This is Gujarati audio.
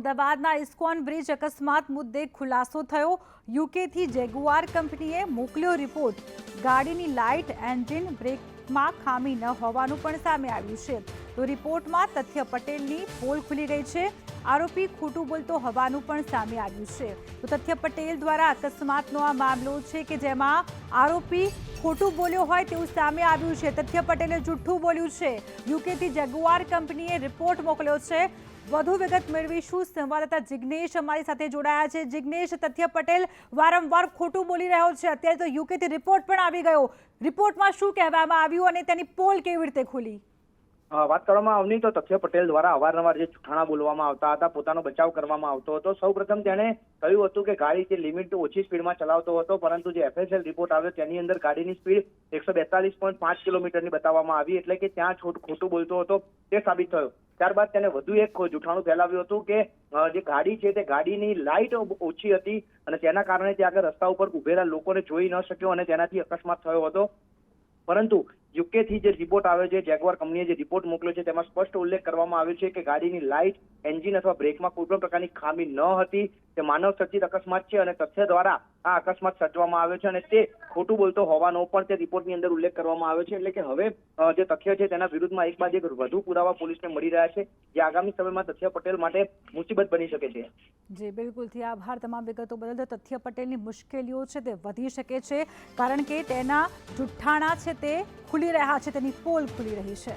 અમદાવાદના ઇસ્કોન બ્રિજ અકસ્માત મુદ્દે ખુલાસો થયો। યુકેથી જેગુઆર કંપનીએ મોકલ્યો રિપોર્ટ। ગાડીની લાઇટ, એન્જિન, બ્રેકમાં ખામી ન હોવાનું પણ સામે આવ્યું છે। તો રિપોર્ટમાં તથ્ય પટેલની પોલ ખુલી ગઈ છે। આરોપી ખોટું બોલતો હોવાનું પણ સામે આવ્યું છે। તો તથ્ય પટેલ દ્વારા અકસ્માતનો આ મામલો છે કે જેમાં આરોપી ખોટું બોલ્યો હોય તેવું સામે આવ્યું છે। તથ્ય પટેલે જૂઠું બોલ્યું છે। યુકેથી જેગુઆર કંપનીએ રિપોર્ટ મોકલ્યો છે। વધુ વિગત મેળવીશું। સંવાદદાતા જિગ્નેશ અમારી સાથે જોડાયા છે। જિગ્નેશ, તથ્ય પટેલ વારંવાર ખોટું બોલી રહ્યો છે, અત્યારે તો યુકેથી રિપોર્ટ પણ આવી ગયો। રિપોર્ટમાં શું કહેવામાં આવ્યું અને તેની પોલ કેવી રીતે ખુલી? વાત કરવામાં આવની તો તથ્ય પટેલ દ્વારા અવારનવાર જે જૂઠાણા બોલવામાં આવતા હતા, પોતાનો બચાવ કરવામાં આવતો હતો। સૌપ્રથમ તેણે કહ્યું હતું કે ગાડી જે લિમિટ ઓછી સ્પીડમાં ચલાવતો હતો, પરંતુ જે FSL રિપોર્ટ આવ્યો તેની અંદર ગાડીની સ્પીડ 142.5 કિલોમીટરની બતાવવામાં આવી, એટલે કે ત્યાં ખોટું બોલતો હતો તે સાબિત થયો। ત્યારબાદ તેને વધુ એક જૂઠાણું ફેલાવ્યું હતું કે જે ગાડી છે તે ગાડીની લાઇટ ઓછી હતી અને તેના કારણે તે આગળ રસ્તા ઉપર ઉભેલા લોકોને જોઈ ન શક્યો અને તેનાથી અકસ્માત થયો હતો। પરંતુ યુકેથી જે રિપોર્ટ આવ્યો છે, જેગુઆર કંપનીએ જે રિપોર્ટ મોકલ્યો છે, તેમાં સ્પષ્ટ ઉલ્લેખ કરવામાં આવ્યો છે કે ગાડીની લાઇટ, એન્જિન અથવા બ્રેકમાં કોઈ પણ પ્રકારની ખામી ન હતી। તે માનવ સર્જિત અકસ્માત છે અને તથ્ય દ્વારા આ અકસ્માત સર્જવામાં આવ્યો છે અને તે ખોટું બોલતો હોવાનો પણ તે રિપોર્ટની અંદર ઉલ્લેખ કરવામાં આવ્યો છે। એટલે કે હવે જે તથ્ય છે તેના વિરુદ્ધમાં એક બાદ એક વધુ પુરાવા પોલીસને મળી રહ્યા છે, જે આગામી સમયમાં તથ્ય પટેલ માટે મુસીબત બની શકે છે। જી બિલકુલથી આભાર તમામ વિગતો બદલ। તથ્ય પટેલની મુશ્કેલીઓ છે તે વધી શકે છે, કારણ કે તેના જુઠ્ઠાણા છે તે ખુલી રહ્યા છે, તેની પોલ ખુલી રહી છે।